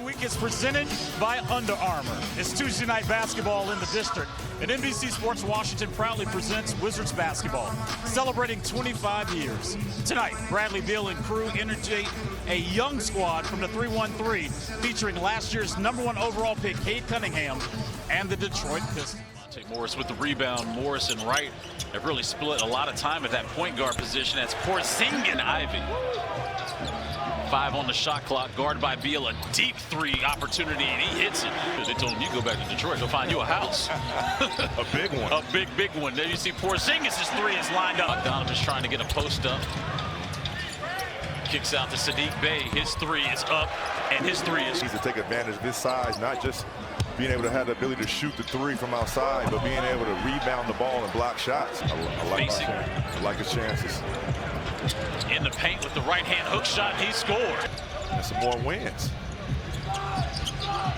Week is presented by Under Armour. It's Tuesday night basketball in the district, and NBC Sports Washington proudly presents Wizards basketball, celebrating 25 years. Tonight, Bradley Beal and crew integrate a young squad from the 313, featuring last year's #1 overall pick, Cade Cunningham, and the Detroit Pistons. Morris with the rebound. Morris and Wright have really split a lot of time at that point guard position. That's Porzingis and Ivy. 5 on the shot clock, guarded by Beal. A deep three opportunity, and he hits it. They told him, you go back to Detroit, go find you a house. A big one. A big one. There you see Porzingis' three is lined up. Donovan's trying to get a post up. Kicks out to Saddiq Bey. His three is up, and his three is... He needs to take advantage of his size, not just being able to have the ability to shoot the three from outside, but being able to rebound the ball and block shots. I like his chances. In the paint with the right-hand hook shot, he scored. And some more wins.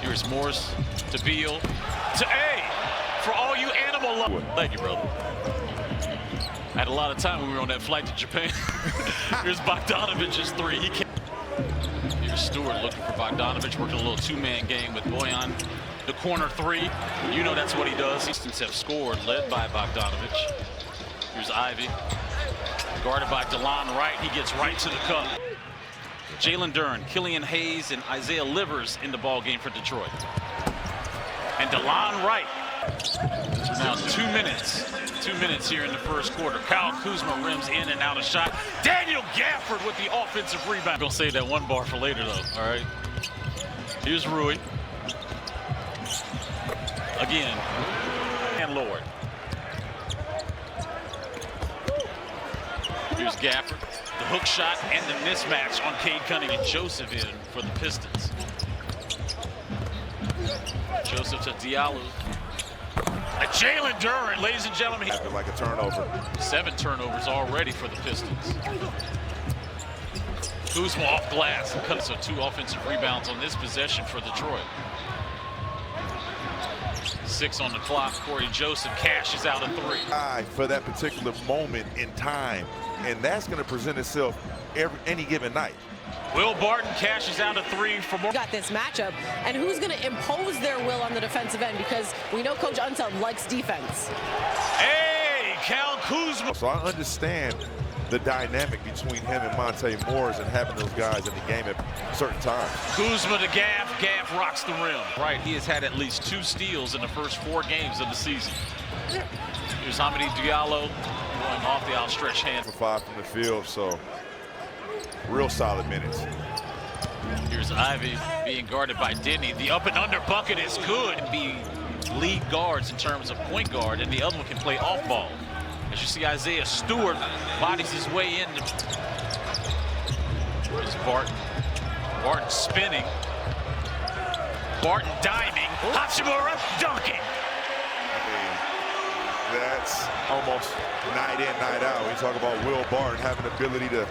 Here's Morris to Beal to A for all you animal lovers. Thank you, brother. I had a lot of time when we were on that flight to Japan. Here's Bogdanovich's three. He can't. Here's Stewart looking for Bogdanovich, working a little two-man game with Boyan. The corner three, you know that's what he does. Pistons have scored, led by Bogdanovich. Here's Ivy, guarded by DeLon Wright. He gets right to the cup. Jalen Duren, Killian Hayes, and Isaiah Livers in the ball game for Detroit. And DeLon Wright. Now 2 minutes. 2 minutes here in the first quarter. Kyle Kuzma rims in and out a shot. Daniel Gafford with the offensive rebound. I'm gonna save that one bar for later though, all right? Here's Rui. Again, and Lord. Here's Gafford, the hook shot and the mismatch on Cade Cunningham. And Joseph in for the Pistons. Joseph to Diallo. Jalen Duren, ladies and gentlemen. Like a turnover. 7 turnovers already for the Pistons. Kuzma off glass. So 2 offensive rebounds on this possession for Detroit. 6 on the clock. Corey Joseph cashes out a 3. For that particular moment in time, and that's going to present itself any given night. Will Barton cashes out a 3 for more. Got this matchup, and who's going to impose their will on the defensive end, because we know Coach Unseld likes defense. Hey, Kyle Kuzma. So I understand the dynamic between him and Monte Morris and having those guys in the game at certain times. Kuzma to Gaff. Gaff rocks the rim. Right, he has had at least 2 steals in the first 4 games of the season. Here's Hamidou Diallo going off the outstretched hand. For 5 from the field, so real solid minutes. Here's Ivy being guarded by Denny. The up and under bucket is good. Be lead guards in terms of point guard, and the other one can play off ball. As you see, Isaiah Stewart bodies his way in. Here's Barton. Barton spinning. Barton diming. Hachimura dunking. That's almost night in, night out. When you talk about Will Barton having the ability to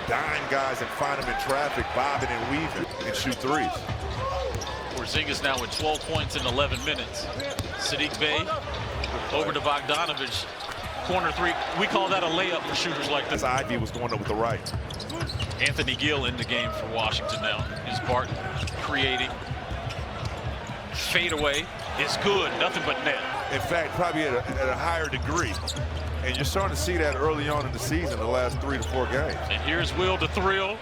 dime guys and find them in traffic, bobbing and weaving, and shoot threes. Porzingis now with 12 points in 11 minutes. Saddiq Bey over to Bogdanovich. Corner 3. We call that a layup for shooters like this. Ivy was going up with the right. Anthony Gill in the game for Washington now. Is Barton creating. Fadeaway is good. Nothing but net. In fact, probably at a higher degree. And you're starting to see that early on in the season, the last 3 to 4 games. And here's Will to Thrill.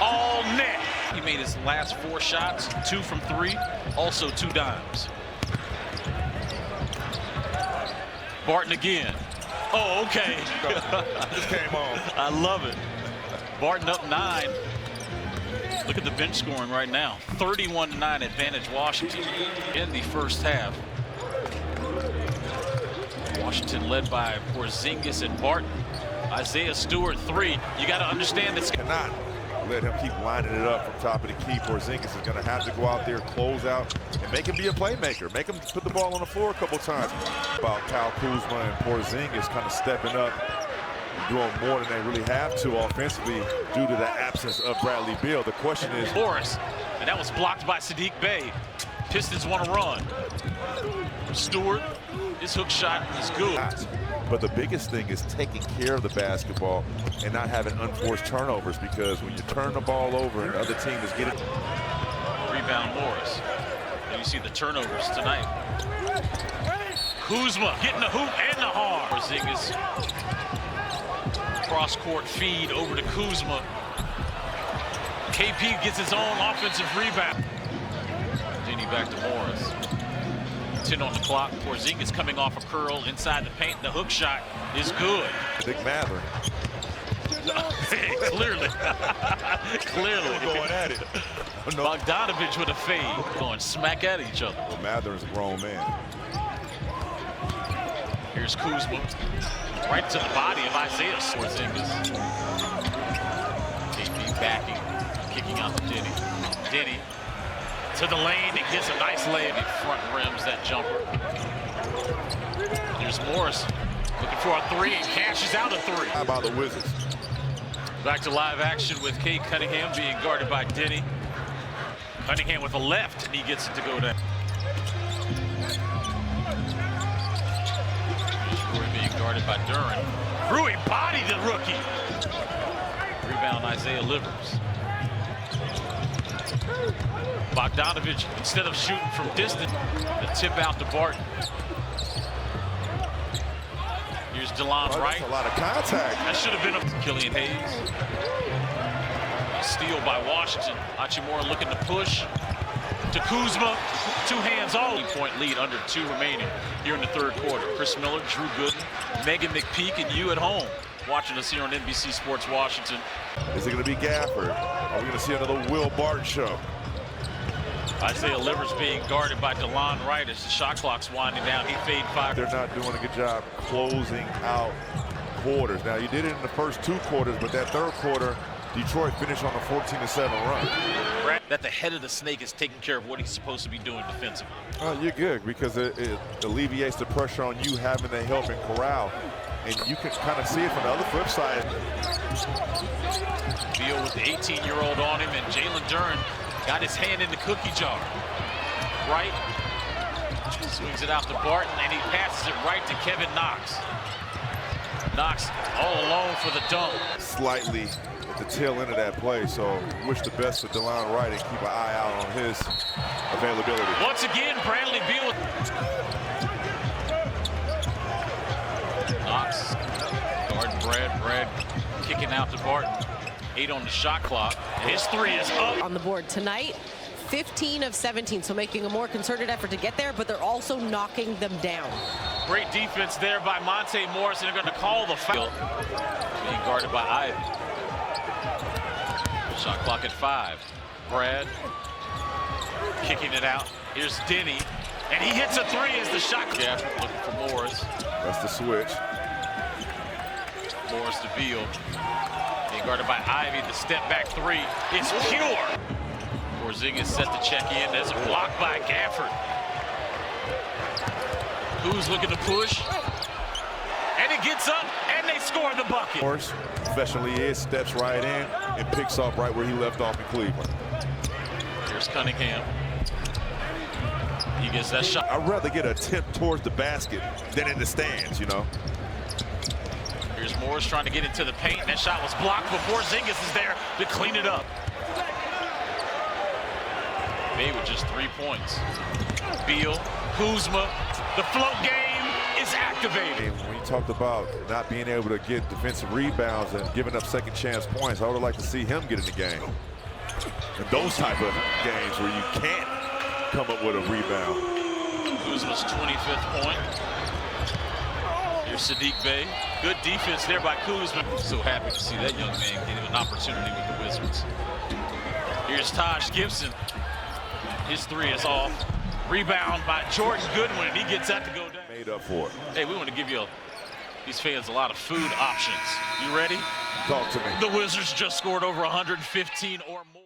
All net. He made his last 4 shots, 2 from 3, also 2 dimes. Barton again. Oh, okay. Just came on. I love it. Barton up 9. Look at the bench scoring right now. 31-9 advantage Washington in the first half. Washington led by Porzingis and Barton. Isaiah Stewart 3. You got to understand this. Cannot let him keep lining it up from top of the key. Porzingis is going to have to go out there, close out, and make him be a playmaker. Make him put the ball on the floor a couple times. About Kyle Kuzma and Porzingis kind of stepping up, doing more than they really have to offensively due to the absence of Bradley Beal. The question is Morris, and that was blocked by Saddiq Bey. Pistons want to run. Stewart, his hook shot is good. But the biggest thing is taking care of the basketball and not having unforced turnovers, because when you turn the ball over and the other team is getting Rebound Morris. And you see the turnovers tonight. Kuzma getting the hoop and the harm. Porzingis cross-court feed over to Kuzma. KP gets his own offensive rebound. Denny back to Morris. 10 on the clock. Porzingis coming off a curl inside the paint. The hook shot is good. Big Mather. Clearly. Clearly. Going at it. Bogdanovich with a fade. Going smack at each other. Well, Mather is a grown man. Here's Kuzma. Right to the body of Isaiah. Porzingis. KP backing. Kicking out to Denny. Denny to the lane and gets a nice layup. He front rims that jumper. There's Morris looking for a three and cashes out a three. How about the Wizards? Back to live action with Cade Cunningham being guarded by Denny. Cunningham with a left, and he gets it to go down. Rui being guarded by Duran. Rui bodied the rookie. Rebound Isaiah Livers. Bogdanovich, instead of shooting from distance, the tip out to Barton. Here's DeLon Wright. That's a lot of contact. That should have been a Killian Hayes. A steal by Washington. Hachimura looking to push to Kuzma. 2 hands all. 8-point lead, under 2 remaining here in the third quarter. Chris Miller, Drew Gooden, Megan McPeak, and you at home watching us here on NBC Sports Washington. Is it going to be Gafford? Are we going to see another Will Barton show? Isaiah Livers being guarded by DeLon Wright as the shot clock's winding down. He fade 5. They're not doing a good job closing out quarters. Now, you did it in the first 2 quarters, but that third quarter, Detroit finished on a 14-7 run. That the head of the snake is taking care of what he's supposed to be doing defensively. Oh, you're good because it alleviates the pressure on you having to help and corral. And you can kind of see it from the other flip side. Beal with the 18-year-old on him, and Jalen Duran got his hand in the cookie jar. Right. Swings it out to Barton, and he passes it right to Kevin Knox. Knox all alone for the dunk. Slightly At the tail end of that play, so wish the best for DeLon Wright and keep an eye out on his availability. Once again, Bradley Beal. Knox, guard Brad kicking out to Barton. 8 on the shot clock, and his 3 is up. On the board tonight, 15 of 17, so making a more concerted effort to get there, but they're also knocking them down. Great defense there by Monte Morris, and they're going to call the foul. Being guarded by Ivy. Shot clock at 5. Brad kicking it out. Here's Denny, and he hits a 3 as the shot. Yeah, looking for Morris. That's the switch. Morris to Beal. Being guarded by Ivy. The step back 3 is pure. Porzingis set to check in. There's a block by Gafford. Who's looking to push? And it gets up, and they score the bucket. Morris, professionally is, steps right in and picks up right where he left off in Cleveland. Here's Cunningham. He gets that shot. I'd rather get a tip towards the basket than in the stands, you know. Here's Morris trying to get into the paint. That shot was blocked before Porzingis is there to clean it up. Bay with just 3 points. Beal, Kuzma, the float game is activated. And when you talked about not being able to get defensive rebounds and giving up second chance points, I would like to see him get in the game. And those type of games where you can't come up with a rebound. Kuzma's 25th point. Here's Saddiq Bey. Good defense there by Kuzma. So happy to see that young man getting an opportunity with the Wizards. Here's Taj Gibson. His 3 is off. Rebound by Jordan Goodwin, and he gets that to go down. Made up for it. Hey, we want to give these fans a lot of food options. You ready? Talk to me. The Wizards just scored over 115 or more.